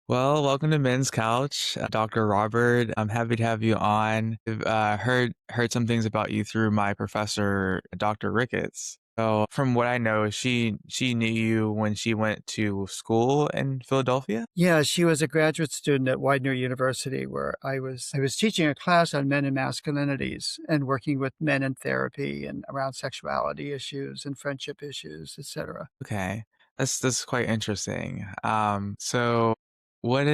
Well, welcome to Men's Couch, Dr. Robert. I'm happy to have you on. I've heard some things about you through my professor, Dr. Ricketts. So, from what I know, she knew you when she went to school in Philadelphia. Yeah, she was a graduate student at Widener University where I was teaching a class on men and masculinities and working with men in therapy and around sexuality issues and friendship issues, etc. Okay, that's quite interesting. So what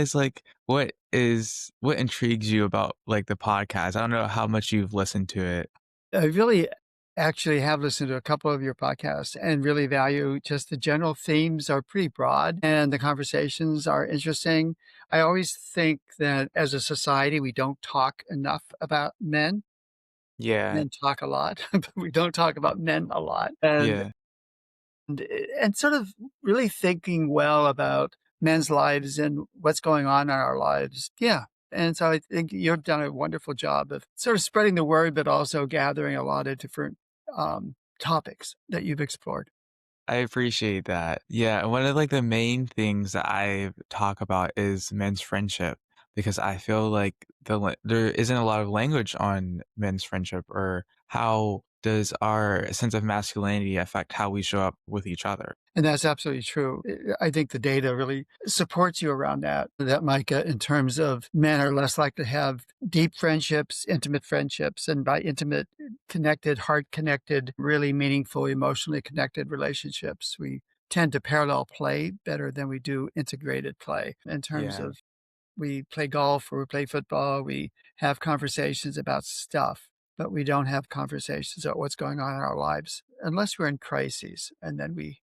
intrigues you about like the podcast? I don't know how much you've listened to it. I really actually have listened to a couple of your podcasts and really value just the general themes are pretty broad and the conversations are interesting. I always think that as a society, we don't talk enough about men. Yeah, Men talk a lot, but we don't talk about men a lot. And yeah. And and sort of really thinking well about men's lives and what's going on in our lives. Yeah. And so I think you've done a wonderful job of sort of spreading the word, but also gathering a lot of different topics that you've explored. I appreciate that. Yeah, one of like the main things that I talk about is men's friendship because I feel like there isn't a lot of language on men's friendship or how does our sense of masculinity affect how we show up with each other. And that's absolutely true. I think the data really supports you around that Micah, in terms of men are less likely to have deep friendships, intimate friendships, and by intimate, connected, heart connected, really meaningful, emotionally connected relationships. We tend to parallel play better than we do integrated play in terms Yeah. of we play golf or we play football, we have conversations about stuff, but we don't have conversations about what's going on in our lives unless we're in crises. And then we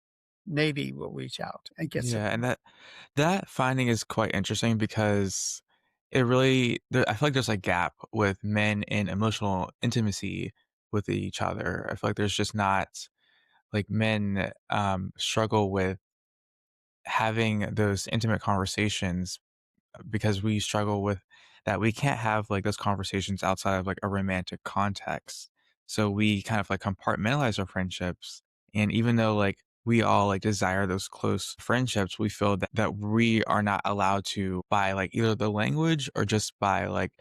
maybe will reach out and get Yeah, and support. that finding is quite interesting because I feel like there's a gap with men in emotional intimacy with each other. I feel like there's just not like men struggle with having those intimate conversations because we struggle with that we can't have like those conversations outside of like a romantic context. So we kind of like compartmentalize our friendships. And even though like we all like desire those close friendships, we feel that we are not allowed to by like either the language or just by like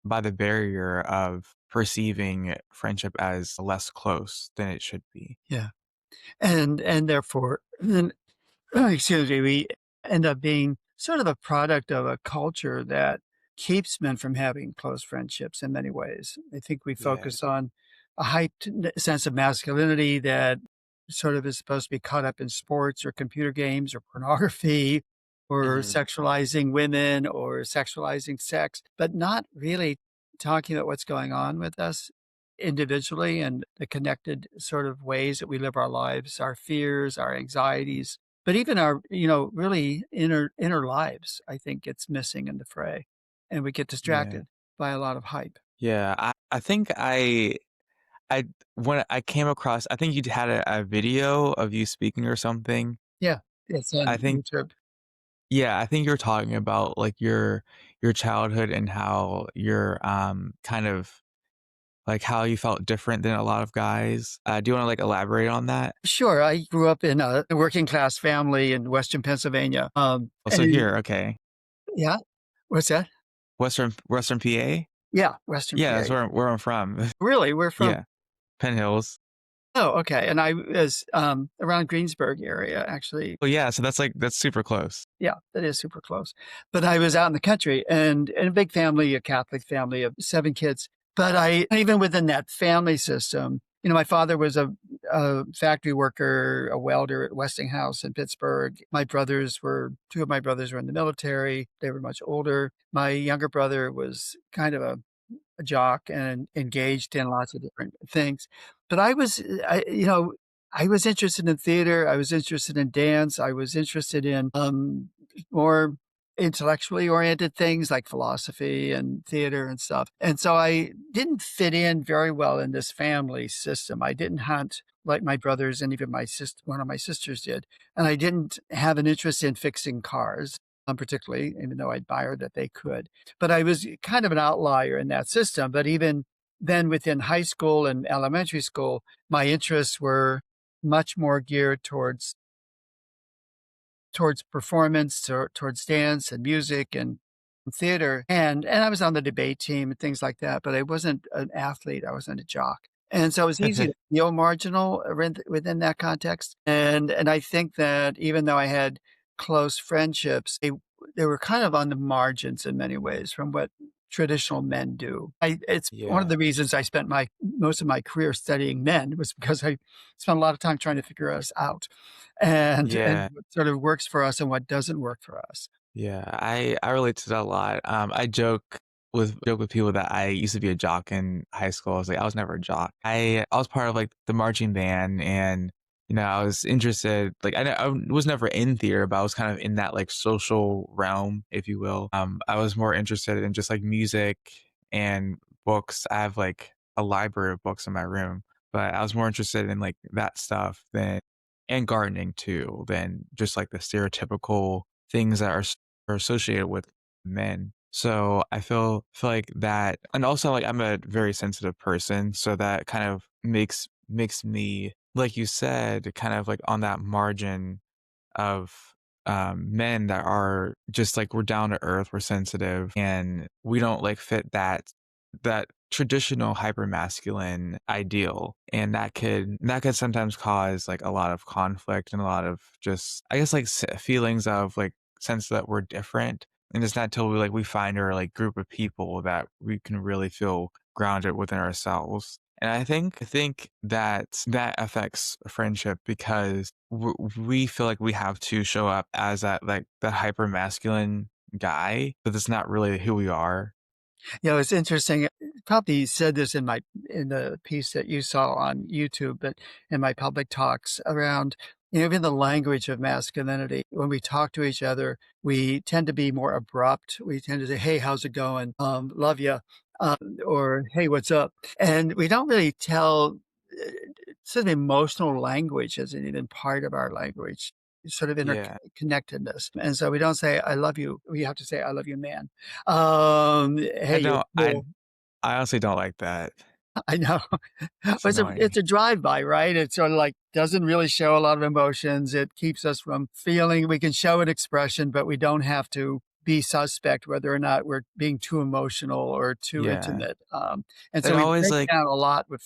by the barrier of perceiving friendship as less close than it should be. Yeah. And therefore, then, excuse me, we end up being sort of a product of a culture that keeps men from having close friendships in many ways. I think we Yeah. focus on a sense of masculinity that sort of is supposed to be caught up in sports or computer games or pornography or Hmm. sexualizing women or sexualizing sex, but not really talking about what's going on with us individually and the connected sort of ways that we live our lives, our fears, our anxieties, but even our, really inner lives, I think gets missing in the fray. And we get Yeah. distracted by a lot of hype. Yeah. I think I when I came across I think you had a video of you speaking or something. Yeah, it's I on think YouTube. yeah, I think you're talking about, like, your childhood and how you're, kind of like, how you felt different than a lot of guys. Do you wanna, like, elaborate on that? Sure, I grew up in a working class family in Western Pennsylvania. Also And here, okay. yeah, what's that? Western PA? Yeah, Western Yeah, that's PA. where I'm from. Really, we're from. Yeah, Penn Hills. Oh, okay. And I was around Greensburg area, actually. Oh, yeah, so that's super close. Yeah, that is super close. But I was out in the country and a big family, a Catholic family of 7 kids. But I even within that family system, my father was a factory worker, a welder at Westinghouse in Pittsburgh. 2 of my brothers were in the military. They were much older. My younger brother was kind of a jock and engaged in lots of different things. But I was interested in theater. I was interested in dance. I was interested in more intellectually oriented things like philosophy and theater and stuff. And so I didn't fit in very well in this family system. I didn't hunt like my brothers and even one of my sisters did. And I didn't have an interest in fixing cars, particularly, even though I admired that they could. But I was kind of an outlier in that system. But even then within high school and elementary school, my interests were much more geared towards performance, towards dance and music and theater, and I was on the debate team and things like that, but I wasn't an athlete, I wasn't a jock. And so it was easy to feel marginal within that context, and I think that even though I had close friendships, they were kind of on the margins in many ways from what traditional men do. It's one of Yeah. the reasons I spent my most of my career studying men was because I spent a lot of time trying to figure us out and Yeah. what sort of works for us and what doesn't work for us. Yeah, I relate to that a lot. I joke with people that I used to be a jock in high school. I was like, I was never a jock. I was part of like the marching band, and I was interested. Like, I was never in theater, but I was kind of in that like social realm, if you will. I was more interested in just like music and books. I have like a library of books in my room, but I was more interested in like that stuff than and gardening too than just like the stereotypical things that are associated with men. So I feel like that, and also like I'm a very sensitive person, so that kind of makes me, like you said, kind of like on that margin of men that are just like we're down to earth, we're sensitive, and we don't like fit that traditional hyper masculine ideal, and that could sometimes cause like a lot of conflict and a lot of just I guess like feelings of like sense that we're different, and it's not until we find our like group of people that we can really feel grounded within ourselves. And I think that affects friendship because we feel like we have to show up as that like the hyper masculine guy, but that's not really who we are. It's interesting. Probably said this in the piece that you saw on YouTube, but in my public talks around, even the language of masculinity. When we talk to each other, we tend to be more abrupt. We tend to say, "Hey, how's it going? Love you," or "Hey, what's up?" And we don't really tell. Sort of emotional language isn't even part of our language. Sort of Yeah. interconnectedness, and so we don't say "I love you." We have to say "I love you, man." I Hey, you're don't cool. I honestly don't like that. I know. It's It's annoying. a drive-by, right? It sort of, like, doesn't really show a lot of emotions. It keeps us from feeling we can show an expression, but we don't have to be suspect whether or not we're being too emotional or too Yeah. intimate, and It so we always break like down a lot with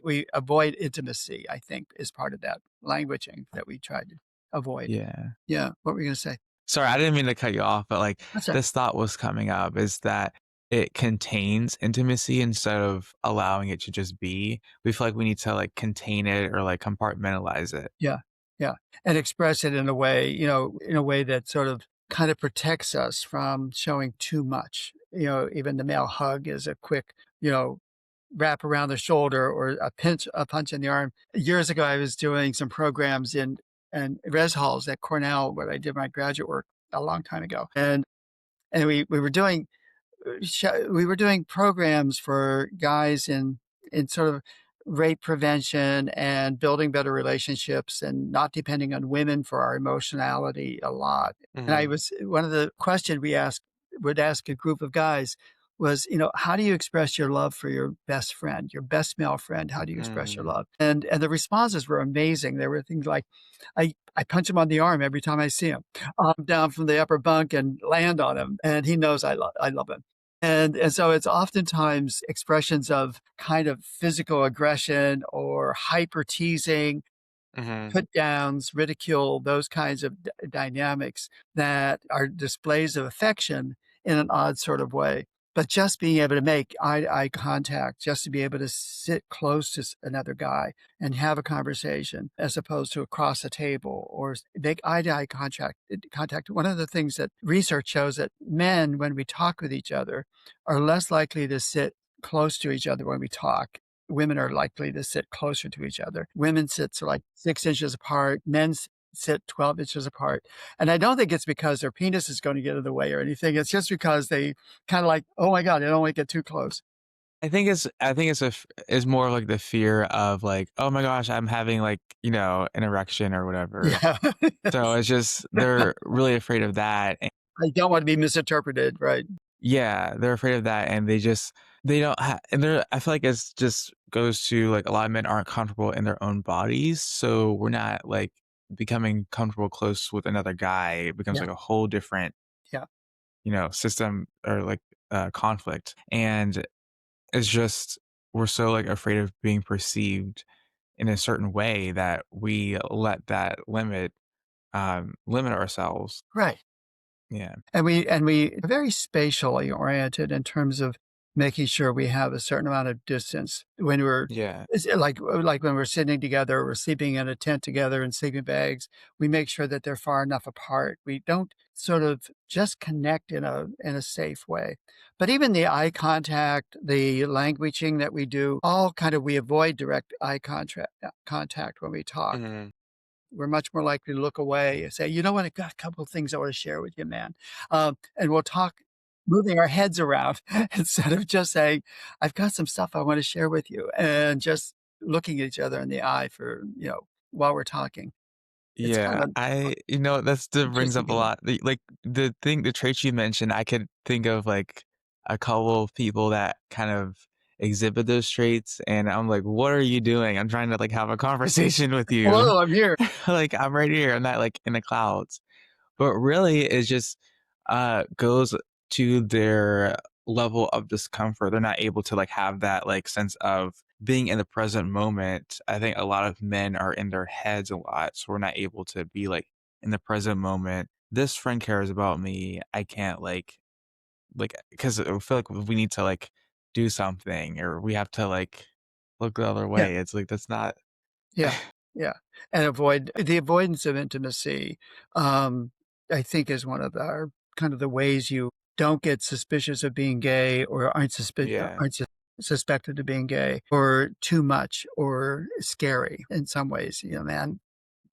we avoid intimacy, I think, is part of that languaging that we try to avoid. yeah. Yeah, what were you gonna say? Sorry, I didn't mean to cut you off, but like That's right. this thought was coming up is that it contains intimacy instead of allowing it to just be. We feel like we need to like contain it or like compartmentalize it. Yeah, yeah, and express it in a way, in a way that sort of kind of protects us from showing too much. Even the male hug is a quick, wrap around the shoulder or a punch in the arm. Years ago, I was doing some programs in res halls at Cornell where I did my graduate work a long time ago, and we were doing we were doing programs for guys in sort of rape prevention and building better relationships and not depending on women for our emotionality a lot. And I Mhm. was one of the questions we would ask a group of guys was, how do you express your love for your best friend, your best male friend? How do you express your Mm. love? And the responses were amazing. There were things like, I punch him on the arm every time I see him, down from the upper bunk and land on him, and he knows I love him. And so it's oftentimes expressions of kind of physical aggression or hyper teasing, Mhm. put downs, ridicule, those kinds of dynamics that are displays of affection in an odd sort of way. But just being able to make eye contact, just to be able to sit close to another guy and have a conversation as opposed to across a table or make eye to eye contact. One of the things that research shows that men, when we talk with each other, are less likely to sit close to each other when we talk. Women are likely to sit closer to each other. Women sit sort of like 6 inches apart. Sit 12 inches apart. And I don't think it's because their penis is going to get in the way or anything. It's just because they kind of like, oh my God, I don't want to get too close. I think it's more like the fear of like, oh my gosh, I'm having like, an erection or whatever. Yeah. So it's just they're really afraid of that. I don't want to be misinterpreted. Right. Yeah, they're afraid of that, and they don't and they're I feel like it's just goes to, like, a lot of men aren't comfortable in their own bodies, so we're not, like becoming comfortable close with another guy, it becomes Yeah. like a whole different, Yeah. system or like conflict. And it's just, we're so like afraid of being perceived in a certain way that we let that limit ourselves. Right. Yeah. And we are very spatially oriented in terms of making sure we have a certain amount of distance when we're Yeah. it's like when we're sitting together, we're sleeping in a tent together in sleeping bags, we make sure that they're far enough apart. We don't sort of just connect in a safe way. But even the eye contact, the languaging that we do, all kind of we avoid direct eye contact when we talk. Mhm. We're much more likely to look away and say, "You know what? I've got a couple of things I wanna share with you, man." And we'll talk moving our heads around instead of just saying, "I've got some stuff I wanna share with you," and just looking at each other in the eye for, while we're talking. It's kind Yeah, of an that brings interesting up a feeling. lot. The traits you mentioned, I could think of like a couple of people that kind of exhibit those traits, and I'm like, "What are you doing? I'm trying to like have a conversation with you." "Hello, I'm here." Like I'm right here. I'm not like in the clouds. But really, it just goes to their level of discomfort. They're not able to like have that like sense of being in the present moment. I think a lot of men are in their heads a lot, so we're not able to be like in the present moment. This friend cares about me. I can't like because I feel like we need to like do something or we have to like look the other Yeah. way. It's like that's not. Yeah, yeah, and the avoidance of intimacy, um, I think is one of our kind of the ways you don't get suspicious of being gay or Yeah, aren't suspected of being gay or too much or scary in some ways, "Man,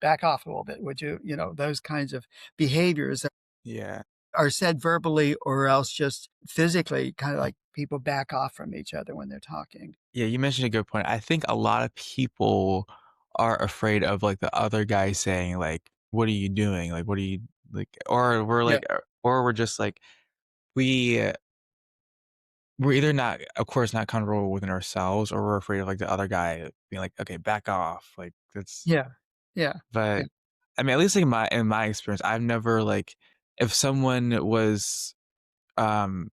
back off a little bit, would you?" Those kinds of behaviors that yeah. are said verbally or else just physically, kinda like people back off from each other when they're talking. Yeah, you mentioned a good point. I think a lot of people are afraid of like the other guy saying like, "What are you doing? Like, what are you like?" Yeah, Or we're just like we we're either not, of course, not comfortable within ourselves, or we're afraid of like the other guy being like, "Okay, back off." Like that's, yeah, yeah, yeah, but I mean, at least like in my experience, I've never like if someone was um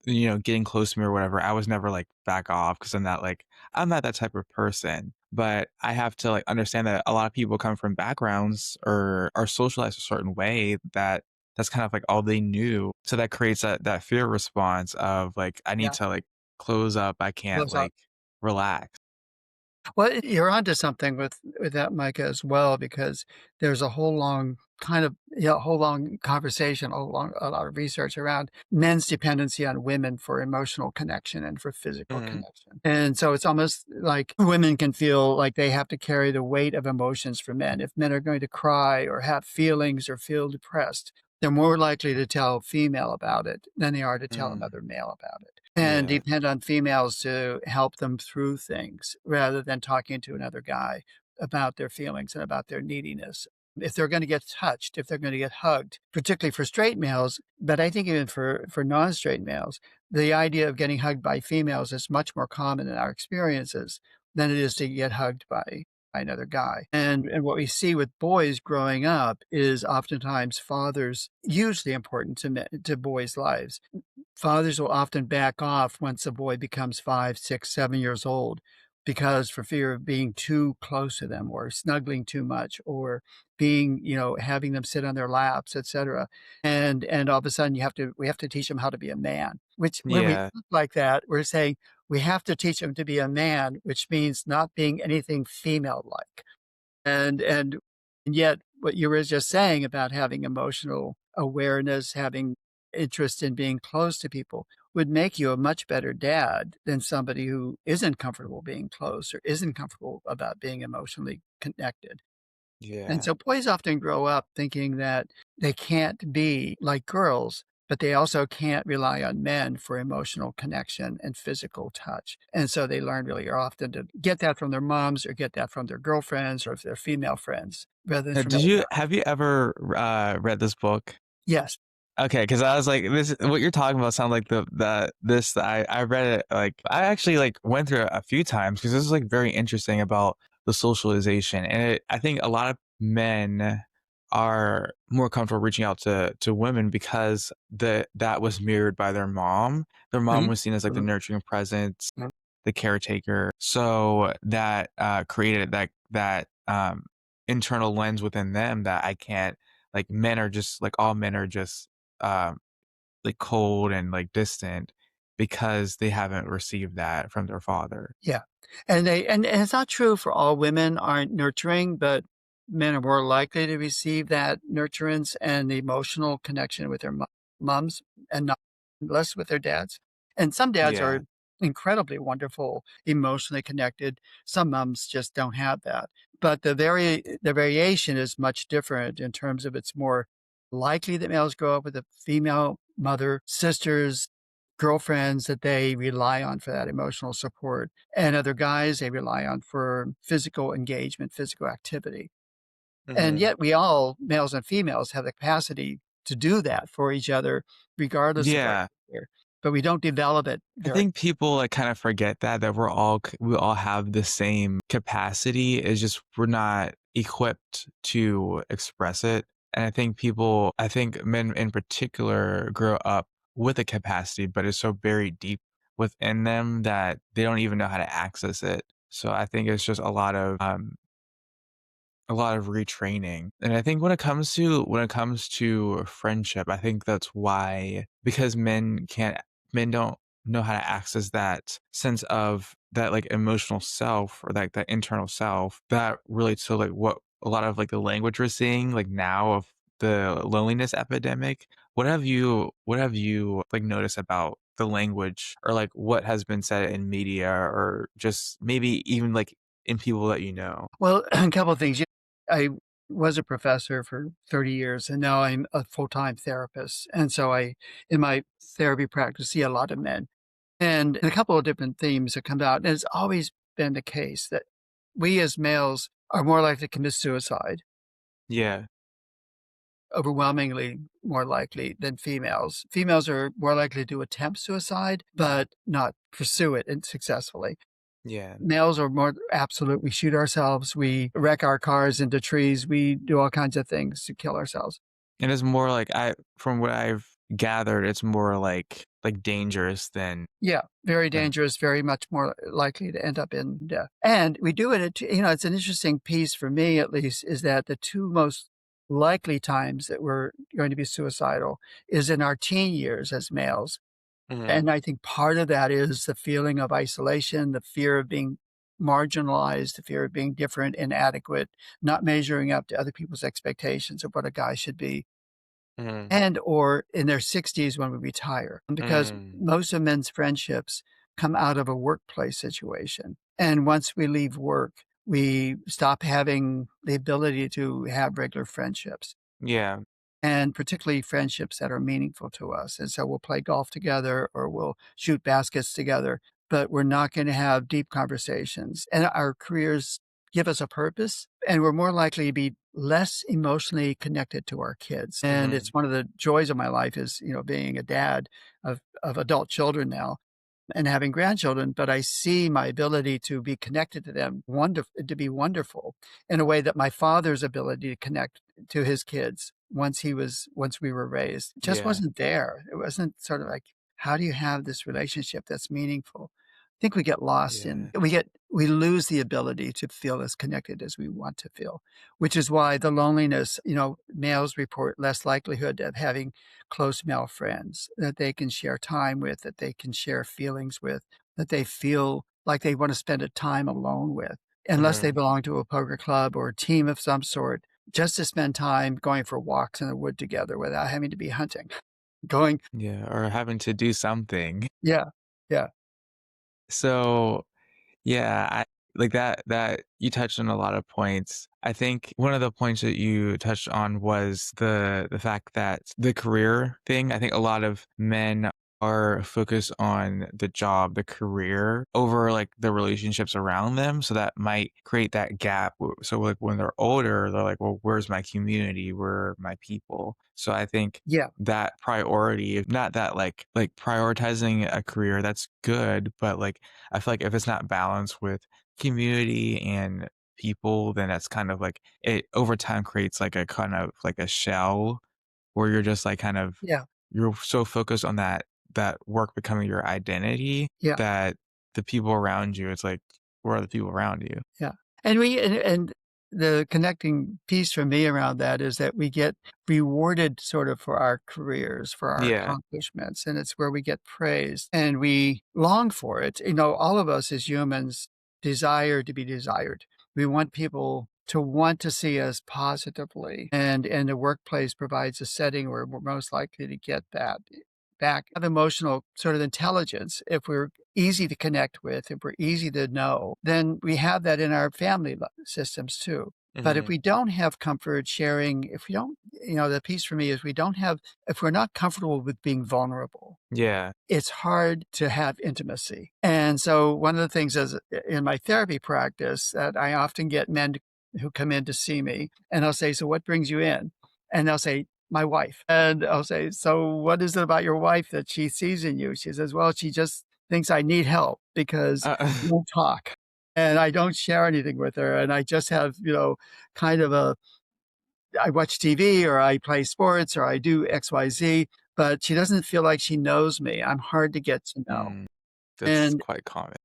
getting close to me or whatever, I was never like back off because I'm not that type of person. But I have to like understand that a lot of people come from backgrounds or are socialized a certain way that that's kind of like all they knew. So that creates that fear response of like I need yeah, to like close up. I can't close up. like relax. Well, you're onto something with that, Micah, as well, because there's a whole long kind of whole long conversation, a lot of research around men's dependency on women for emotional connection and for physical Hmm. connection. And so it's almost like women can feel like they have to carry the weight of emotions for men. If men are going to cry or have feelings or feel depressed, they're more likely to tell female about it than they are to tell Mm, another male about it and yeah. depend on females to help them through things rather than talking to another guy about their feelings and about their neediness. If they're going to get touched, if they're going to get hugged, particularly for straight males, but I think even for non-straight males, the idea of getting hugged by females is much more common in our experiences than it is to get hugged by another guy. And what we see with boys growing up is oftentimes fathers hugely important to boys' lives. Fathers will often back off once a boy becomes 5, 6, 7 years old because for fear of being too close to them or snuggling too much or being, having them sit on their laps, etcetera. And all of a sudden we have to teach them how to be a man, which when we Yeah. talk like that, we're saying we have to teach them to be a man, which means not being anything female-like. And yet what you were just saying about having emotional awareness, having interest in being close to people would make you a much better dad than somebody who isn't comfortable being close or isn't comfortable about being emotionally connected. And Yeah. so boys often grow up thinking that they can't be like girls, but they also can't rely on men for emotional connection and physical touch. And so they learn really often to get that from their moms or get that from their girlfriends or their female friends rather than from Did other you guys. have you ever read this book? Yes. Okay, because I was like, this what you're talking about sound like I read it like I actually like went through it a few times because this is like very interesting about the socialization, and I think a lot of men are more comfortable reaching out to women because that was mirrored by their mom. Their mom Mhm. was seen as like the Mhm. nurturing presence, Mhm. the caretaker. So that created that internal lens within them that I can't like men are just like all men are just um like cold and like distant because they haven't received that from their father. Yeah. And it's not true for all women aren't nurturing, but men are more likely to receive that nurturance and emotional connection with their moms and not less with their dads. And some dads are Yeah. incredibly wonderful, emotionally connected. Some moms just don't have that. But the variation is much different in terms of it's more likely that males grow up with a female mother, sisters, girlfriends that they rely on for that emotional support, and other guys they rely on for physical engagement, physical activity. And Mhm. yet we all, males and females, have the capacity to do that for each other regardless of our Yeah. gender, but we don't develop it I very. think people, like, kind of forget that we all have the same capacity, it's just we're not equipped to express it, and I think men in particular grow up with a capacity, but it's so buried deep within them that they don't even know how to access it. So I think it's just a lot of retraining. And I think when it comes to friendship, I think that's why because men don't know how to access that sense of that like emotional self or like that internal self that relates to like what a lot of like the language we're seeing like now of the loneliness epidemic. What have you like noticed about the language or like what has been said in media or just maybe even like in people that you know? Well, a couple of things. I was a professor for 30 years, and now I'm a full-time therapist, and so in my therapy practice, see a lot of men. And a couple of different themes that come out, and it's always been the case that we as males are more likely to commit suicide, Yeah. overwhelmingly more likely than females. Females are more likely to attempt suicide, but not pursue it and successfully. Yeah. Males are more absolute. We shoot ourselves, we wreck our cars into trees, we do all kinds of things to kill ourselves. And it's more like from what I've gathered, it's more like dangerous Yeah, very than dangerous, very much more likely to end up in death. And we do it at it's an interesting piece for me at least, is that the 2 most likely times that we're going to be suicidal is in our teen years as males. Mhm, And I think part of that is the feeling of isolation, the fear of being marginalized, the fear of being different, inadequate, not measuring up to other people's expectations of what a guy should be. mhm, And or in their 60s when we retire, because mm, most of men's friendships come out of a workplace situation. And once we leave work, we stop having the ability to have regular friendships, yeah, and particularly friendships that are meaningful to us. And so we'll play golf together or we'll shoot baskets together, but we're not going to have deep conversations. And our careers give us a purpose, and we're more likely to be less emotionally connected to our kids. And mhm, it's one of the joys of my life is, being a dad of adult children now and having grandchildren, but I see my ability to be connected to them to be wonderful in a way that my father's ability to connect to his kids once we were raised just yeah, wasn't there. It wasn't sort of like, how do you have this relationship that's meaningful? I think we get lost in yeah, we lose the ability to feel as connected as we want to feel, which is why the loneliness, males report less likelihood of having close male friends that they can share time with, that they can share feelings with, that they feel like they want to spend a time alone with, unless they mhm, belong to a poker club or a team of some sort, just to spend time going for walks in the wood together without having to be hunting. Going, yeah, or having to do something. yeah, yeah, So yeah, I like that you touched on a lot of points. I think one of the points that you touched on was the fact that the career thing, I think a lot of men are focused on the job, the career over like the relationships around them. So that might create that gap. So like when they're older, they're like, well, where's my community? Where are my people? So I think yeah, that priority, not that like prioritizing a career, that's good, but like I feel like if it's not balanced with community and people, then that's kind of like it over time creates like a kind of like a shell where you're just like kind of Yeah. you're so focused on that work becoming your identity Yeah. that the people around you, it's like, where are the people around you? Yeah. And the connecting piece for me around that is that we get rewarded sort of for our careers, for our Yeah. accomplishments, and it's where we get praised and we long for it. You know, all of us as humans desire to be desired. We want people to want to see us positively, and the workplace provides a setting where we're most likely to get that back. Have emotional sort of intelligence, if we're easy to connect with, if we're easy to know, then we have that in our family systems too. But if Mhm. we don't have comfort sharing, if we don't, you know, the piece for me is we don't have, if we're not comfortable with being vulnerable, Yeah. it's hard to have intimacy. And so one of the things is in my therapy practice that I often get men who come in to see me and I'll say, "So what brings you in?" And they'll say, "My wife." And I'll say, "So what is it about your wife that she sees in you?" She says, "Well, she just thinks I need help because I Uh, won't talk and I don't share anything with her. And I just have, you know, kind of a I watch TV or I play sports or I do XYZ, but she doesn't feel like she knows me. I'm hard to get to know." mm, that's And quite common.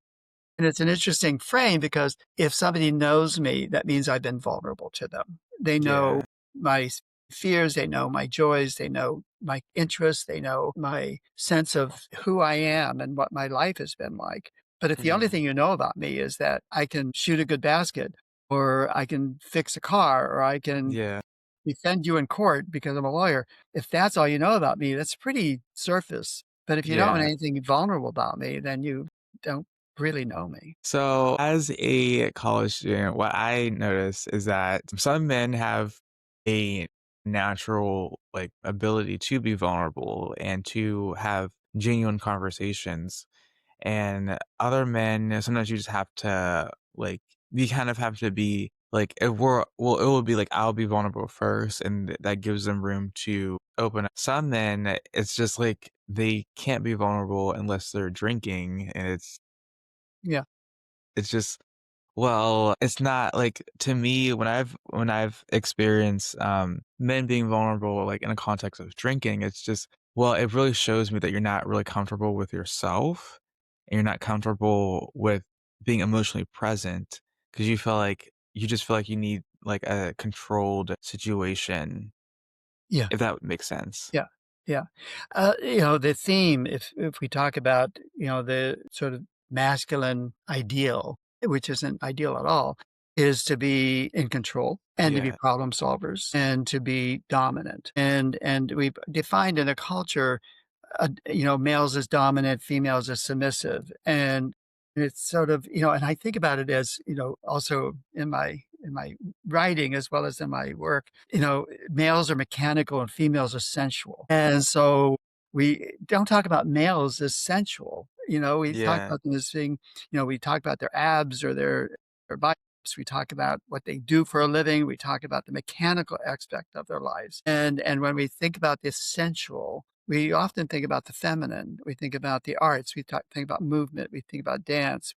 and it's an interesting frame because if somebody knows me, that means I've been vulnerable to them. They know Yeah. my fears, they know my joys, they know my interests, they know my sense of who I am and what my life has been like. But if the only Mhm. thing you know about me is that I can shoot a good basket or I can fix a car or I can Yeah. defend you in court because I'm a lawyer. If that's all you know about me, that's pretty surface. But if you don't know Yeah. anything vulnerable about me, then you don't really know me. So, as a college student, what I notice is that some men have a natural like ability to be vulnerable and to have genuine conversations. And other men, sometimes you just have to like you kind of have to be like if we're well, it will be like I'll be vulnerable first, and that gives them room to open up. Some men, it's just like they can't be vulnerable unless they're drinking, and Yeah, it's just well, it's not like to me when I've experienced men being vulnerable like in a context of drinking, it's just well, it really shows me that you're not really comfortable with yourself and you're not comfortable with being emotionally present because you just feel like you need like a controlled situation, yeah, if that makes sense. yeah, yeah. You know, the theme, if we talk about, you know, the sort of masculine ideal, which isn't ideal at all, is to be in control and to be Yeah. problem solvers and to be dominant. And we've defined in a culture you know, males as dominant, females as submissive. And it's sort of, you know, and I think about it as, you know, also in my writing as well as in my work, you know, males are mechanical and females are sensual. And so we don't talk about males as sensual. You know, we talk Yeah. about them as being, you know, we talk about their abs or their biceps. We talk about what they do for a living. We talk about the mechanical aspect of their lives. And when we think about the sensual, we often think about the feminine. We think about the arts. Think about movement. We think about dance.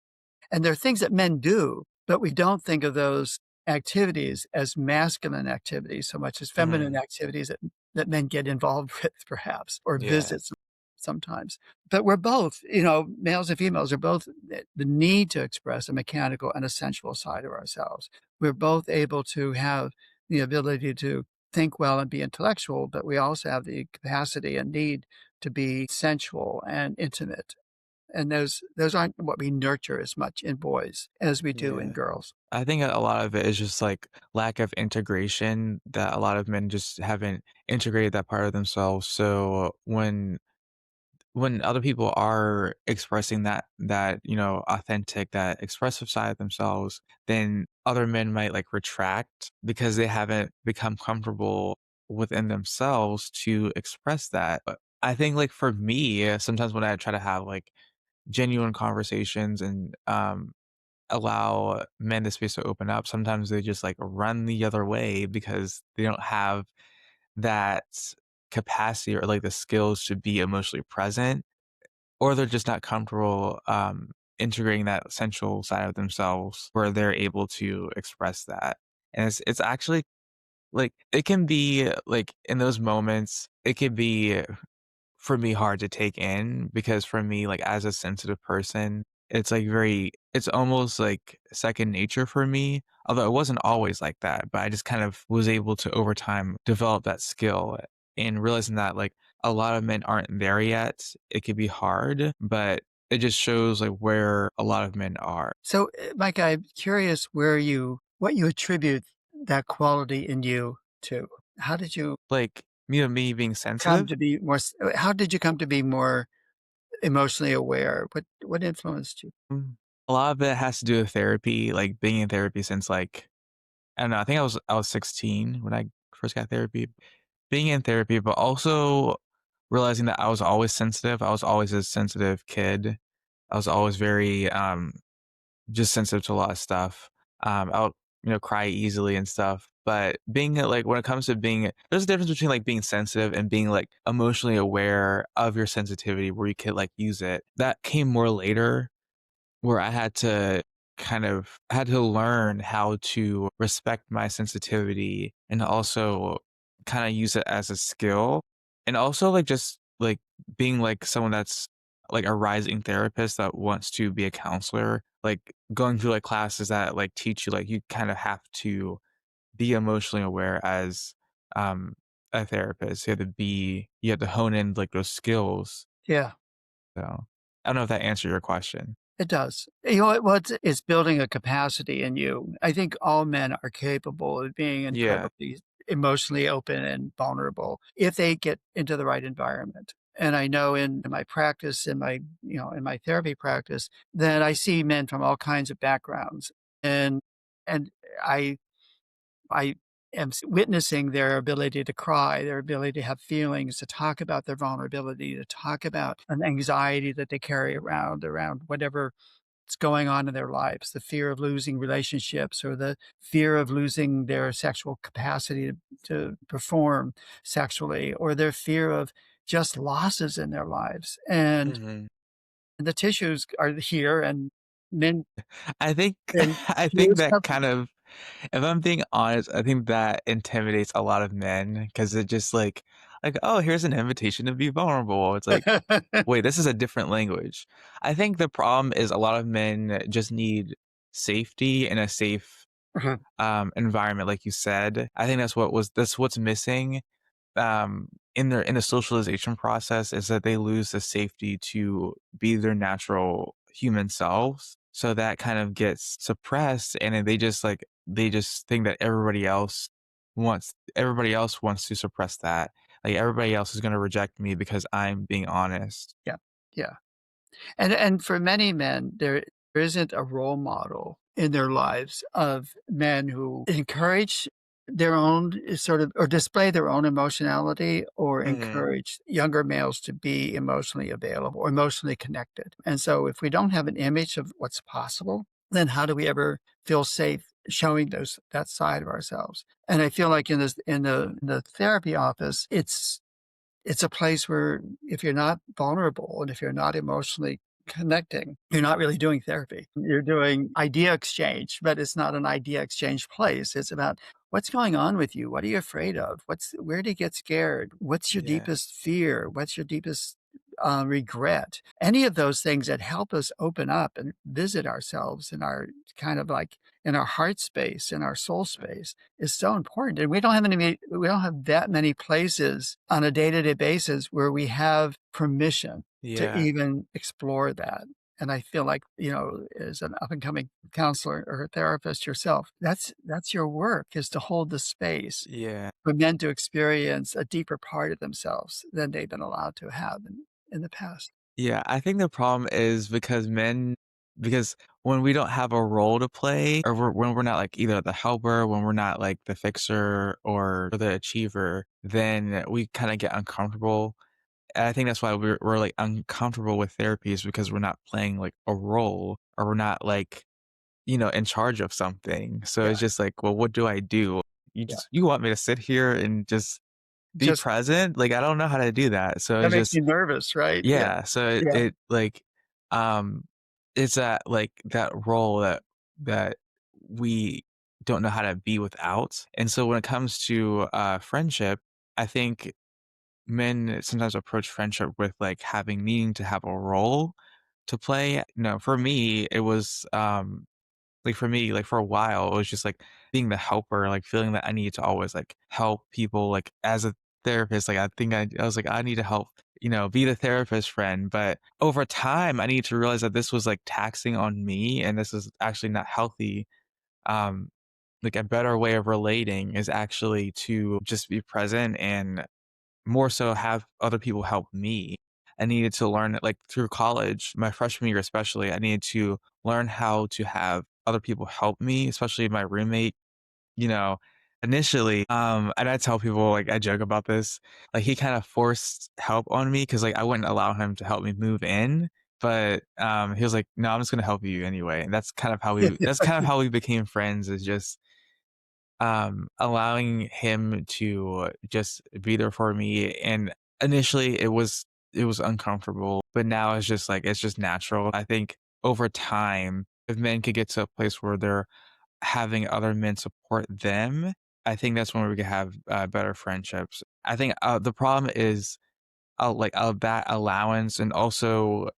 And there are things that men do, but we don't think of those activities as masculine activities so much as feminine Hmm. activities that men get involved with perhaps or Yeah. visits sometimes. But we're both, you know, males and females are both the need to express a mechanical and a sensual side of ourselves. We're both able to have the ability to think well and be intellectual, but we also have the capacity and need to be sensual and intimate. And those aren't what we nurture as much in boys as we do in Yeah. girls. I think a lot of it is just like lack of integration that a lot of men just haven't integrated that part of themselves. So when other people are expressing authentic, that expressive side of themselves, then other men might like retract because they haven't become comfortable within themselves to express that. But I think like for me, sometimes when I try to have like genuine conversations and allow men the space to open up, sometimes they just like run the other way because they don't have that capacity or like the skills to be emotionally present, or they're just not comfortable integrating that essential side of themselves where they're able to express that. And it's actually like it can be like in those moments, it could be for me hard to take in because for me, like as a sensitive person, it's like it's almost like second nature for me. Although it wasn't always like that, but I just kind of was able to over time develop that skill and realizing that like a lot of men aren't there yet. It could be hard, but it just shows like where a lot of men are. So, Mike, I'm curious what you attribute that quality in you to. How did you Like me being come sensitive. to be how did you come to be more emotionally aware? What influenced you? Mm. A lot of it has to do with therapy, like being in therapy since like I don't know, I think I was 16 when I first got therapy. Being in therapy, but also realizing that I was always sensitive. I was always a sensitive kid. I was always very just sensitive to a lot of stuff. I'll cry easily and stuff. But being like when it comes to being there's a difference between like being sensitive and being like emotionally aware of your sensitivity where you could like use it. That came more later where I had to learn how to respect my sensitivity and also kind of use it as a skill. And also like just like being like someone that's like a rising therapist that wants to be a counselor, like going through like classes that like teach you like you kind of have to be emotionally aware as um a therapist. You have to hone in like those skills. Yeah, So I don't know if that answered your question. it does. You know it's building a capacity in you. I think all men are capable of being Yeah. incredibly emotionally open and vulnerable if they get into the right environment. And I know in my practice, in my therapy practice, that I see men from all kinds of backgrounds. And I I am witnessing their ability to cry, their ability to have feelings, to talk about their vulnerability, to talk about an anxiety that they carry around whatever is going on in their lives, the fear of losing relationships or the fear of losing their sexual capacity to perform sexually or their fear of just losses in their lives. And Mhm. the tissues are here and men I think and I think here's that something. kind of if I'm being honest, I think that intimidates a lot of men because it just like, "Oh, here's an invitation to be vulnerable." It's like, "Wait, this is a different language." I think the problem is a lot of men just need safety and a safe, environment, like you said. I think that's what's missing in the socialization process is that they lose the safety to be their natural human selves. So that kind of gets suppressed and then they just think that everybody else wants to suppress that. Like everybody else is gonna reject me because I'm being honest. Yeah, yeah. And for many men, there isn't a role model in their lives of men who encourage their own sort of or display their own emotionality or Mhm. encourage younger males to be emotionally available or emotionally connected. And so if we don't have an image of what's possible, then how do we ever feel safe showing that side of ourselves? And I feel like in the therapy office, it's a place where if you're not vulnerable and if you're not emotionally connecting, you're not really doing therapy. You're doing idea exchange, but it's not an idea exchange place. It's about what's going on with you? What are you afraid of? Where do you get scared? What's your Yeah. deepest fear? What's your deepest regret? Any of those things that help us open up and visit ourselves in our kind of like in our heart space, in our soul space is so important. And we don't have that many places on a day-to-day basis where we have permission to Yeah. even explore that. And I feel like, as an up and coming counselor or a therapist yourself, that's your work is to hold the space Yeah. for men to experience a deeper part of themselves than they've been allowed to have in the past. Yeah, I think the problem is because when we don't have a role to play or when we're not like either the helper, when we're not like the fixer or the achiever, then we kind of get uncomfortable. And I think that's why we're like uncomfortable with therapy is because we're not playing like a role or we're not like, in charge of something. So Yeah, it's just like, well, what do I do? yeah. You want me to sit here and just be Just present? Like I don't know how to do that. So that it's makes just you nervous, right? Yeah, yeah, so yeah, it like, um it's that, like, that role that we don't know how to be without, and so when it comes to, friendship, I think men sometimes approach friendship with, like, having needing to have a role to play. No, for me, it was, like, for me, like, for a while, it was just, like, being the helper, like, feeling that I needed to always, like, help people, like, as a therapist, like, I was like, "I need to help," be the therapist friend, but over time, I needed to realize that this was, like, taxing on me, and this is actually not healthy. Um, like, a better way of relating is actually to just be present and more so have other people help me. I needed to learn it, like, through college, my freshman year especially, I needed to learn how to have other people help me, especially my roommate, you know, initially, and I tell people, like, I joke about this, like, he kinda forced help on me because like, I wouldn't allow him to help me move in, but, he was like, "No, I'm just gonna help you anyway," and that's kind of how we became friends is just allowing him to just be there for me, and initially it was uncomfortable, but now it's just like it's just natural. I think over time, if men could get to a place where they're having other men support them, I think that's when we could have better friendships. I think the problem is that allowance and also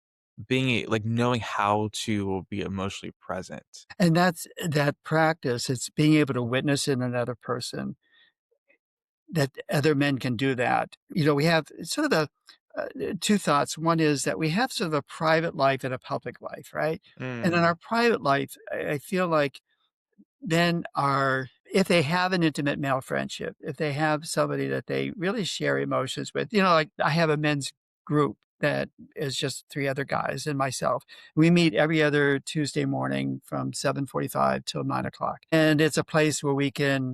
like knowing how to be emotionally present. And that's that practice, it's being able to witness in another person that other men can do that. We have sort of two thoughts. One is that we have sort of a private life and a public life, right? And in Mm, our private life, I feel like men are if they have an intimate male friendship, if they have somebody that they really share emotions with, like I have a men's group that is just 3 other guys and myself. We meet every other Tuesday morning from 7:45 till 9 o'clock, and it's a place where we can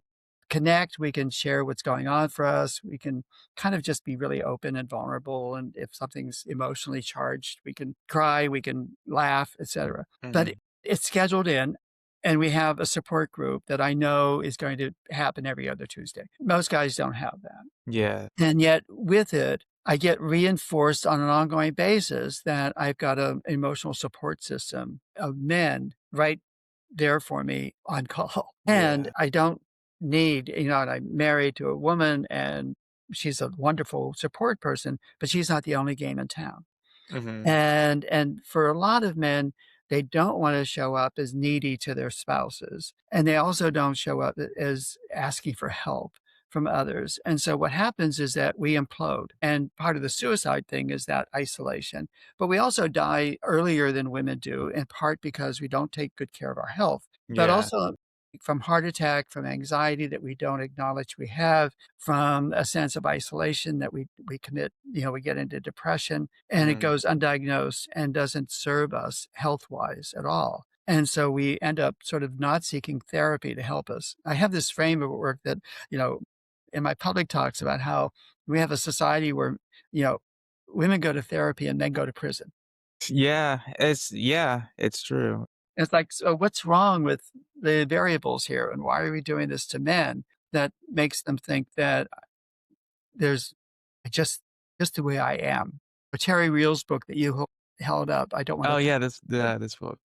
connect, we can share what's going on for us, we can kind of just be really open and vulnerable, and if something's emotionally charged, we can cry, we can laugh, etcetera. But mhm. it's scheduled in, and we have a support group that I know is going to happen every other Tuesday. Most guys don't have that. Yeah. And yet with it, I get reinforced on an ongoing basis that I've got an emotional support system of men right there for me on call. And Yeah. I don't need, and I'm married to a woman and she's a wonderful support person, but she's not the only game in town. Mhm. And for a lot of men, they don't wanna show up as needy to their spouses, and they also don't show up as asking for help from others, and so what happens is that we implode, and part of the suicide thing is that isolation, but we also die earlier than women do, in part because we don't take good care of our health, but Yeah. also from heart attack, from anxiety that we don't acknowledge we have, from a sense of isolation that we commit, we get into depression, and it Mhm. goes undiagnosed and doesn't serve us health-wise at all. And so we end up sort of not seeking therapy to help us. I have this framework that, you know, in my public talks about how we have a society where, you know, women go to therapy and men go to prison. It's true. It's like, so what's wrong with the variables here? And why are we doing this to men that makes them think that there's just the way I am? Terry Reel's book that you held up, I don't want Oh, to yeah, this book.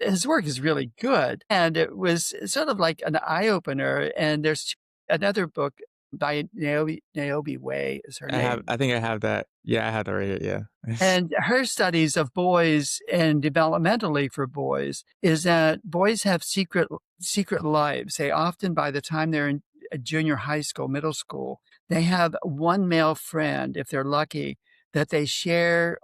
his work is really good, and it was sort of like an eye opener, and there's another book by Naomi Way is her name, I think I have that. Yeah, I have that right here, yeah. and her studies of boys and developmentally for boys is that boys have secret lives. They often, by the time they're in junior high school, middle school, they have one male friend, if they're lucky, that they share,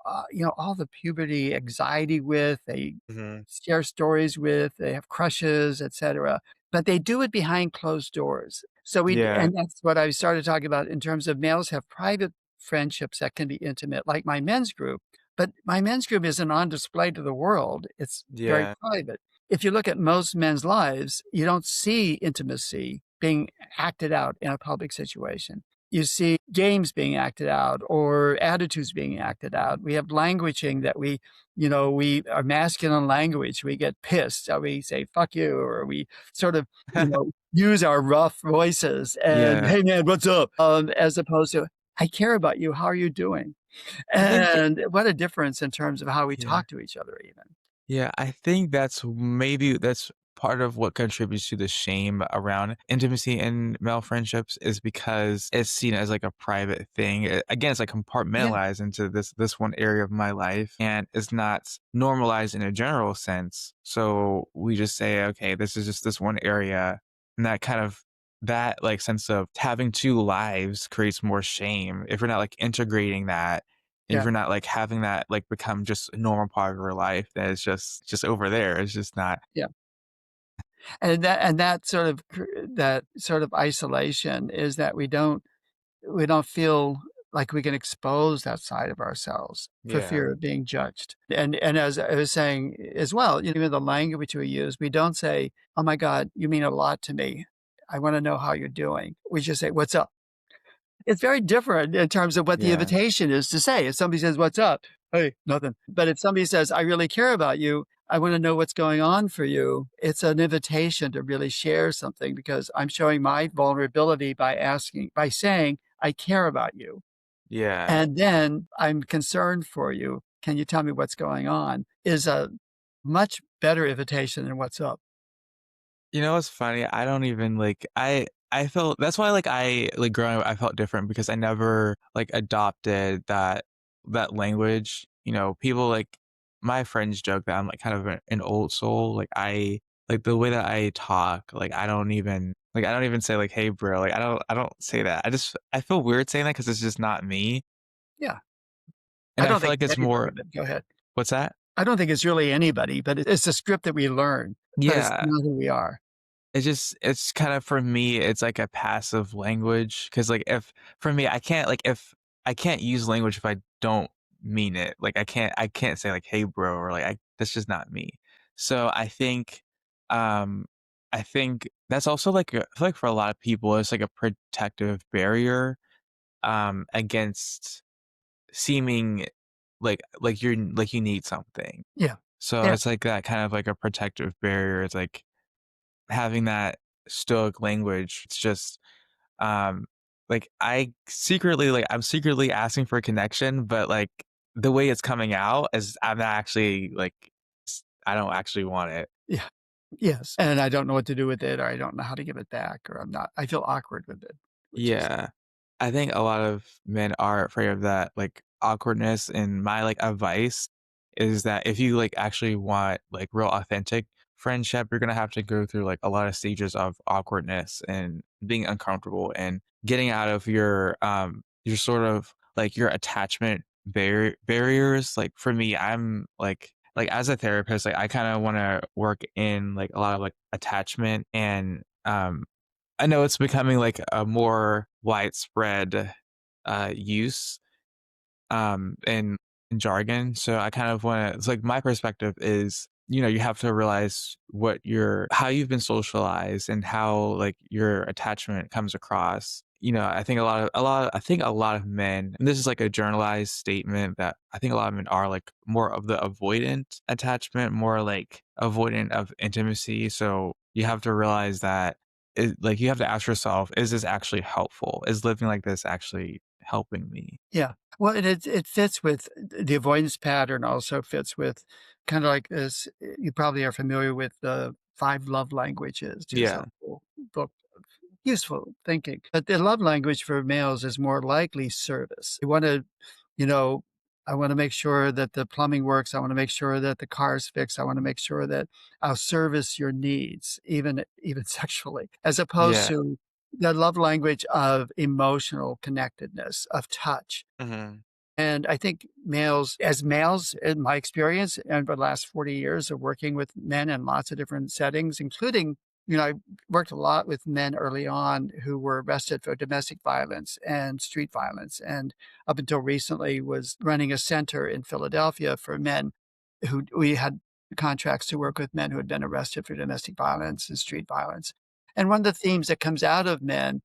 all the puberty anxiety with. They Mhm. share stories with. They have crushes, etc. But they do it behind closed doors. So Yeah, and that's what I started talking about in terms of males have private friendships that can be intimate, like my men's group. But my men's group isn't on display to the world. It's very yeah, private. If you look at most men's lives, you don't see intimacy being acted out in a public situation. You see games being acted out or attitudes being acted out. We have languaging that we are masculine language. We get pissed. Or we say, fuck you, or we sort of, use our rough voices and, yeah. hey man, what's up? As opposed to, I care about you. How are you doing? I think And what a difference in terms of how we yeah. talk to each other even. Yeah, I think that's part of what contributes to the shame around intimacy in male friendships is because it's seen as like a private thing. Again, it's like Yeah, compartmentalized into this one area of my life, and it's not normalized in a general sense. So we just say, okay, this is just this one area, and that like sense of having two lives creates more shame if you're not like integrating that, and if yeah, you're not, like, having that, like, become just a normal part of your life, then it's just over there. It's just not. yeah. And that sort of isolation is that we don't feel like we can expose that side of ourselves for Yeah. fear of being judged. And as I was saying as well, you know, even the language we use, we don't say, "Oh my god, you mean a lot to me. I wanna know how you're doing." We just say, "What's up?" It's very different in terms of what the Yeah. invitation is to say. If somebody says, "What's up?" "Hey, nothing." But if somebody says, "I really care about you. I wanna know what's going on for you," it's an invitation to really share something because I'm showing my vulnerability by saying, "I care about you, Yeah. and then I'm concerned for you. Can you tell me what's going on?" is a much better invitation than "What's up?" You know what's funny? I don't even, like, I felt that's why, like, growing up, I felt different because I never, like, adopted that language. You know, people, like my friends joke that I'm, like, kind of an old soul. Like, the way that I talk, like, I don't even say, like, "Hey, bro." Like, I don't say that. I feel weird saying that because it's just not me. Yeah. And I I don't feel think like it's it's anybody, more. but go ahead. What's that? I don't think it's really anybody, but it's a script that we learn, but it's Yeah. not who we are. It's kind of for me, it's like a passive language because like, if for me, if I can't use language if I don't mean it. Like, I can't say, like, "Hey, bro," or, like, I that's just not me. So, um, I think that's also, like, I feel like for a lot of people, it's like a protective barrier, against seeming like you need something. Yeah. So, Yeah. it's like that kind of like a protective barrier. It's like having that stoic language. It's just, um, like, I'm secretly asking for a connection, but, like, the way it's coming out is I'm not actually, like, I don't actually want it. Yeah. Yes, and I don't know what to do with it, or I don't know how to give it back, or I feel awkward with it, which is Yeah. I think a lot of men are afraid of that, like, awkwardness, and my, like, advice is that if you, like, actually want, like, real authentic friendship, you're gonna have to go through, like, a lot of stages of awkwardness and being uncomfortable and getting out of your sort of, like, your attachment barriers. Like, for me, I'm, as a therapist, like, I kinda wanna work in, like, a lot of, like, attachment and, I know it's becoming like a more widespread, use, in jargon, so I kind of wanna it's like my perspective is, you have to realize how you've been socialized and how, like, your attachment comes across. I think a lot of men, and this is like a generalized statement, that I think a lot of men are, like, more of the avoidant attachment, more, like, avoidant of intimacy, so you have to realize that you have to ask yourself, "Is this actually helpful? Is living like this actually helping me?" yeah. Well, and it fits with the avoidance pattern also fits with kinda like this you probably are familiar with the 5 love languages, which is a Yeah. whole book of useful thinking. But the love language for males is more likely service. You wanna you know, I wanna make sure that the plumbing works, I wanna make sure that the car's fixed, I wanna make sure that I'll service your needs, even sexually, as opposed Yeah. to the love language of emotional connectedness, of touch. Mhm. And I think males, in my experience, and for the last 40 years of working with men in lots of different settings, including, I worked a lot with men early on who were arrested for domestic violence and street violence. And up until recently was running a center in Philadelphia for men who we had contracts to work with men who had been arrested for domestic violence and street violence. And one of the themes that comes out of men,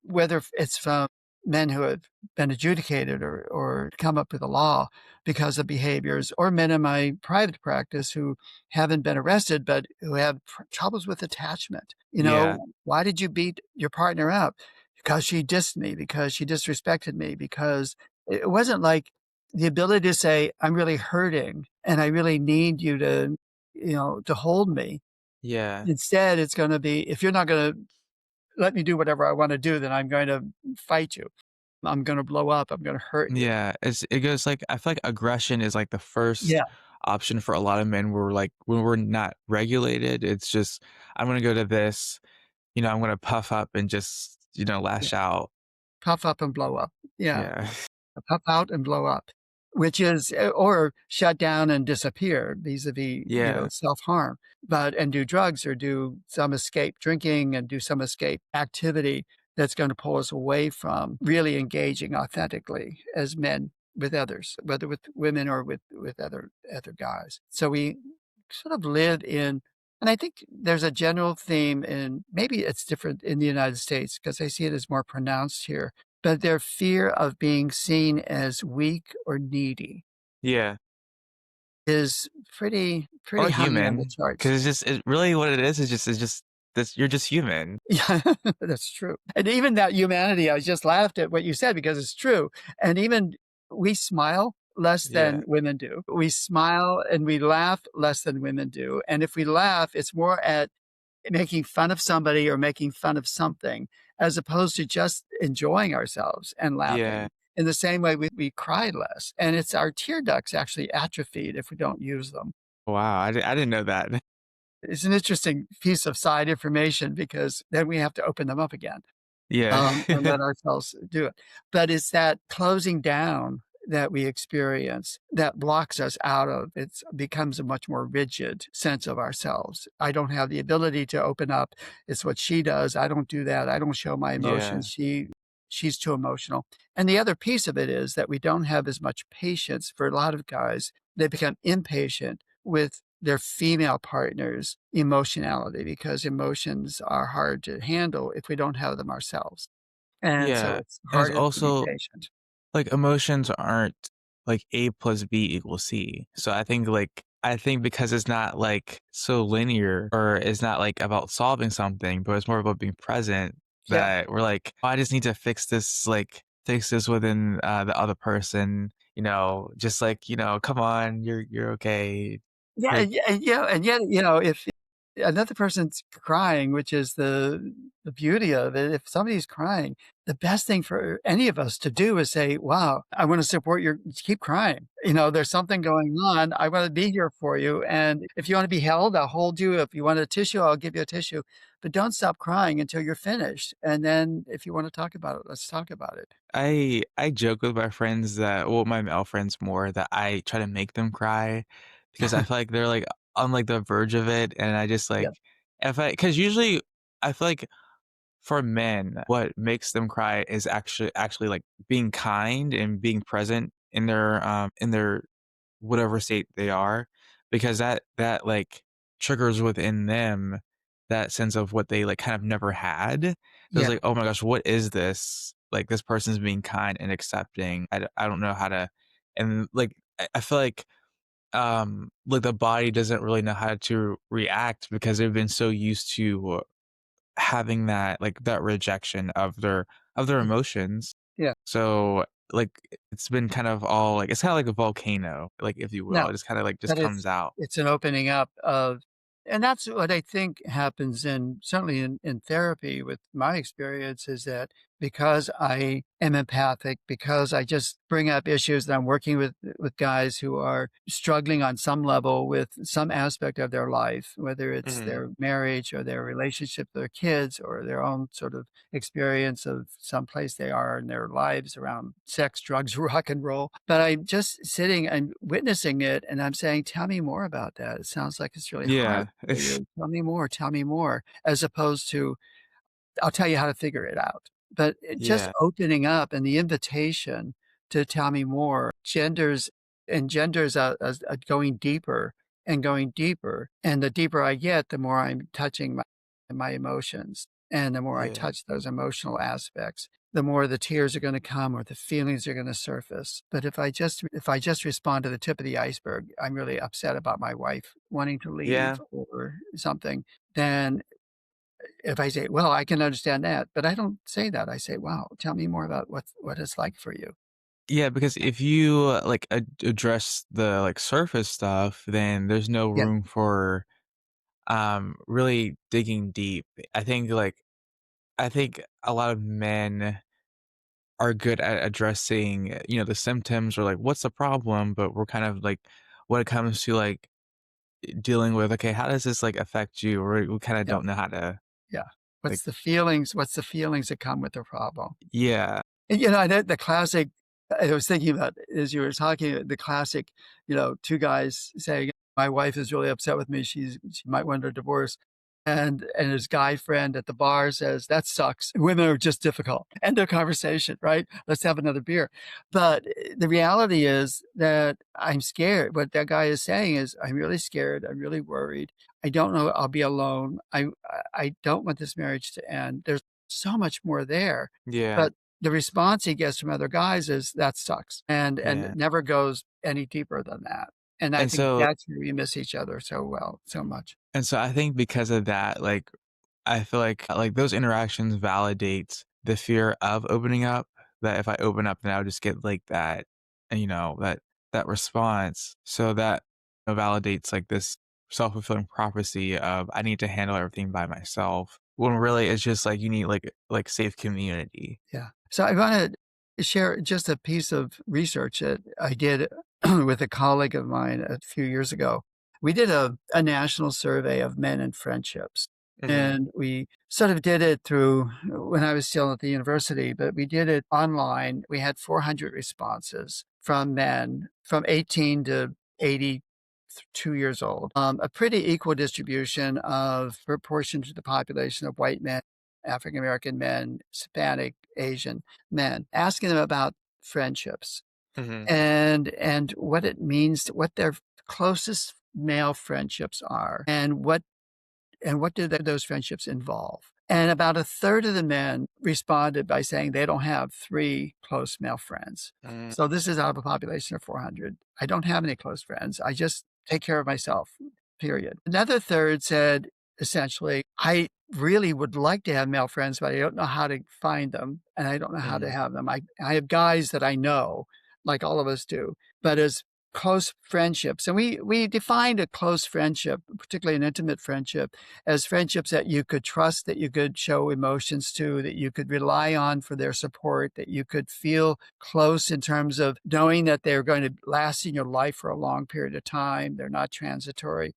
whether it's from men who have been adjudicated or come up with a law because of behaviors, or men in my private practice who haven't been arrested, but who have troubles with attachment. Yeah. Why did you beat your partner up? Because she dissed me, because she disrespected me, because it wasn't like the ability to say, "I'm really hurting, and I really need you to, to hold me." Yeah. Instead, it's gonna be, "If you're not gonna let me do whatever I wanna do, then I'm going to fight you. I'm gonna blow up. I'm gonna hurt you." Yeah, it goes like I feel like aggression is like the first Yeah, option for a lot of men where like when we're not regulated, it's just I'm gonna go to this, I'm gonna puff up and just, yeah. lash out. Puff up and blow up. Yeah. Yeah. Puff out and blow up, which is or shut down and disappear vis-a-vis, Yeah. self-harm, but and do drugs or do some escape drinking and do some escape activity that's gonna pull us away from really engaging authentically as men with others, whether with women or with other guys. So we sort of live in, and I think there's a general theme, and maybe it's different in the United States because I see it as more pronounced here, but their fear of being seen as weak or needy Yeah. is pretty Or high on the human, charts. because really what it is just this you're just human. Yeah, that's true. And even that humanity, I just laughed at what you said because it's true. And even we smile less Yeah. than women do. We smile and we laugh less than women do. And if we laugh, it's more at making fun of somebody or making fun of something, as opposed to just enjoying ourselves and Yeah. laughing. In the same way, we cry less, and it's our tear ducts actually atrophied if we don't use them. Wow, I didn't know that. It's an interesting piece of side information because then we have to open them up again. Yeah. And let ourselves do it. But it's that closing down that we experience that blocks us out of it, becomes a much more rigid sense of ourselves. I don't have the ability to open up. It's what she does. I don't do that. I don't show my Yeah. emotions. She's too emotional. And the other piece of it is that we don't have as much patience for a lot of guys. They become impatient with their female partner's emotionality because emotions are hard to handle if we don't have them ourselves. And so Yeah, it's and it's harder to be also patient. like, emotions aren't like A plus B equals C. So I think because it's not, like, so linear or it's not, like, about solving something, but it's more about being present Yeah. that we're like, "Oh, I just need to fix this within, the other person," just like, "Come on, you're okay." Yeah, Like and yet, if another person's crying, which is the beauty of it, if somebody's crying, the best thing for any of us to do is say, "Wow, I wanna support your keep crying. There's something going on. I wanna be here for you, and if you wanna be held, I'll hold you. If you want a tissue, I'll give you a tissue, but don't stop crying until you're finished, and then if you wanna talk about it, let's talk about it." I joke with my friends that well, my male friends more that I try to make them cry because I feel like they're like on like the verge of it, and I just Yeah, like if I because usually I feel like for men, what makes them cry is actually like being kind and being present in their whatever state they are, because that like triggers within them that sense of what they like kind of never had. It was yeah, like, oh my gosh, what is this? Like this person's being kind and accepting. I don't know how to, and like I feel like the body doesn't really know how to react because they've been so used to having that rejection of their emotions. yeah. So like it's been kind of all like it's kind of like a volcano, like if you will. No. It just kind of like just But comes out. it's an opening up of, and that's what I think happens in, certainly in therapy with my experience, is that because I am empathic, because I just bring up issues that I'm working with guys who are struggling on some level with some aspect of their life, whether it's Mhm. their marriage or their relationship with their kids or their own sort of experience of some place they are in their lives around sex, drugs, rock and roll. But I'm just sitting and witnessing it, and I'm saying, "Tell me more about that. It sounds like it's really hard Yeah. for you. Tell me more," as opposed to, "I'll tell you how to figure it out." But just Yeah. opening up and the invitation to tell me more engenders a going deeper and going deeper, and the deeper I get, the more I'm touching my emotions, and the more I Yeah. touch those emotional aspects, the more the tears are gonna come or the feelings are gonna surface. But if I just respond to the tip of the iceberg, I'm really upset about my wife wanting to leave Yeah. or something, then if I say, "Well, I can understand that," but I don't say that. I say, "Wow, tell me more about what it's like for you." Yeah, because if you, like, address the, like, surface stuff, then there's no Yeah, room for, really digging deep. I think, like I think a lot of men are good at addressing, the symptoms or, like, what's the problem, but we're kind of, like when it comes to, like, dealing with, "Okay, how does this, like, affect you?" We kinda yeah, don't know how to, yeah. like What's the feelings that come with the problem? Yeah, And, the classic I was thinking about as you were talking, the classic, 2 guys saying, "My wife is really upset with me. She might want a divorce." And his guy friend at the bar says, "That sucks. Women are just difficult." End of conversation, right? Let's have another beer. But, the reality is that I'm scared. What that guy is saying is, "I'm really scared. I'm really worried. I don't know I'll be alone. I don't want this marriage to end." There's so much more there. yeah, But the response he gets from other guys is, "That sucks," and yeah, it never goes any deeper than that, and I and think so that's where we miss each other so well, so much. I think because of that, like, I feel like, those interactions validate the fear of opening up, that if I open up, then I'll just get, like, that that response. So that validates, like, this self-fulfilling prophecy of, I need to handle everything by myself, when really it's just, like, you need, like, safe community. Yeah. So I wanna share just a piece of research that I did with a colleague of mine a few years ago. We did a national survey of men and friendships, Mhm, and we sort of did it through when I was still at the university, but we did it online. We had 400 responses from men from 18 to 82 years old, a pretty equal distribution of proportion to the population of white men, African American men, Hispanic, Asian men, asking them about friendships mhm, and what it means, what their closest male friendships are, and what do those friendships involve? And about a third of the men responded by saying they don't have 3 close male friends. mm, So this is out of a population of 400. I don't have any close friends. I just take care of myself, period. Another third said, essentially, I really would like to have male friends, but I don't know how to find them, and I don't know how to mhm, have them. I have guys that I know, like all of us do, but as close friendships, and we defined a close friendship, particularly an intimate friendship, as friendships that you could trust, that you could show emotions to, that you could rely on for their support, that you could feel close in terms of knowing that they're going to last in your life for a long period of time. They're not transitory,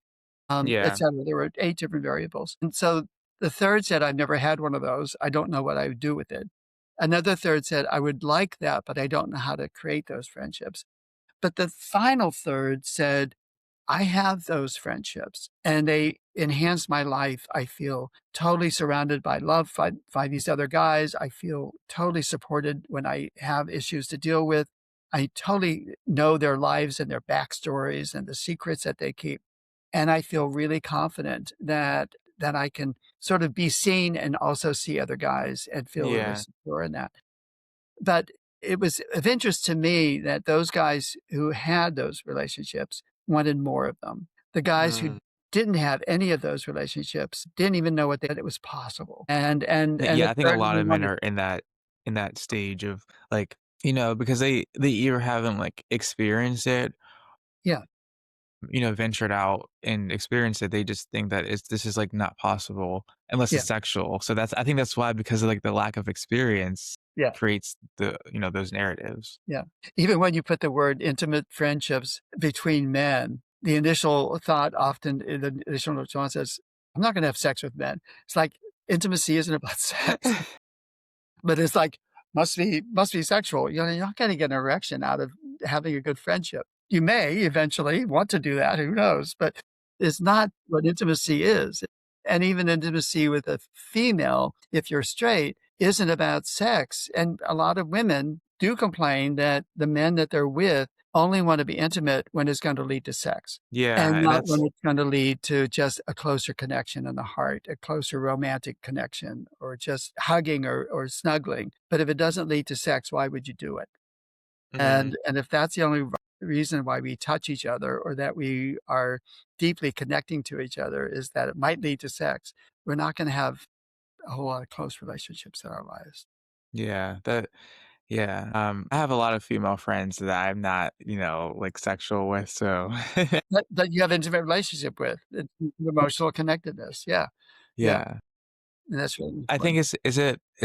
et yeah, cetera. There were 8 different variables. And so the third said, I've never had one of those. I don't know what I would do with it. Another third said, I would like that, but I don't know how to create those friendships. But the final third said, I have those friendships and they enhance my life. I feel totally surrounded by love by these other guys. I feel totally supported when I have issues to deal with. I totally know their lives and their backstories and the secrets that they keep. And I feel really confident that I can sort of be seen and also see other guys and feel really yeah, secure in that. But it was of interest to me that those guys who had those relationships wanted more of them. The guys who mm. didn't have any of those relationships didn't even know what that it was possible. And Yeah, a I think a third of lot them of men wanted. are in that stage of, like, because they either haven't, like, experienced it, Yeah, ventured out and experienced it, they just think that this is, like, not possible unless yeah, it's sexual. So I think that's why, because of, like, the lack of experience yeah, creates those narratives. yeah. Even when you put the word intimate friendships between men, the initial thought often the initial response is, "I'm not gonna have sex with men." It's like intimacy isn't about sex. But it's like, must be sexual. You're not gonna get an erection out of having a good friendship. You may eventually want to do that, who knows? But it's not what intimacy is. And even intimacy with a female, if you're straight, isn't about sex. And a lot of women do complain that the men that they're with only want to be intimate when it's going to lead to sex. Yeah, And and not that's when it's gonna lead to just a closer connection in the heart, a closer romantic connection, or just hugging or snuggling. But if it doesn't lead to sex, why would you do it? mhm, And if that's the only reason why we touch each other or that we are deeply connecting to each other is that it might lead to sex, we're not gonna have a whole lot of close relationships in our lives. yeah, that Yeah, I have a lot of female friends that I'm not, like, sexual with, so That you have intimate relationship with, it's emotional connectedness, yeah, yeah, yeah. and that's really I think important. is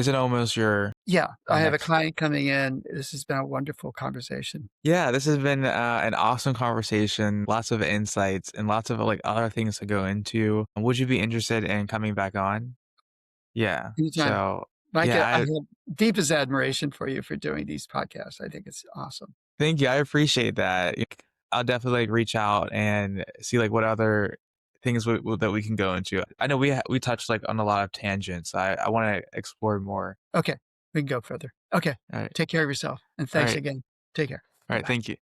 it almost Yeah, your I have a next. client coming in. This has been a wonderful conversation. Yeah, this has been, an awesome conversation, lots of insights, and lots of, like, other things to go into. Would you be interested in coming back on? Yeah, Anytime. so, yeah, Micah, I I have deepest admiration for you for doing these podcasts. I think it's awesome. thank you, I appreciate that. I'll definitely, like, reach out and see, like, what other things that we can go into. I know we touched, like, on a lot of tangents. I wanna explore more. Okay, we can go further. Okay, Alright, take care of yourself, and thanks alright, again. Take care. alright, Bye-bye. thank you.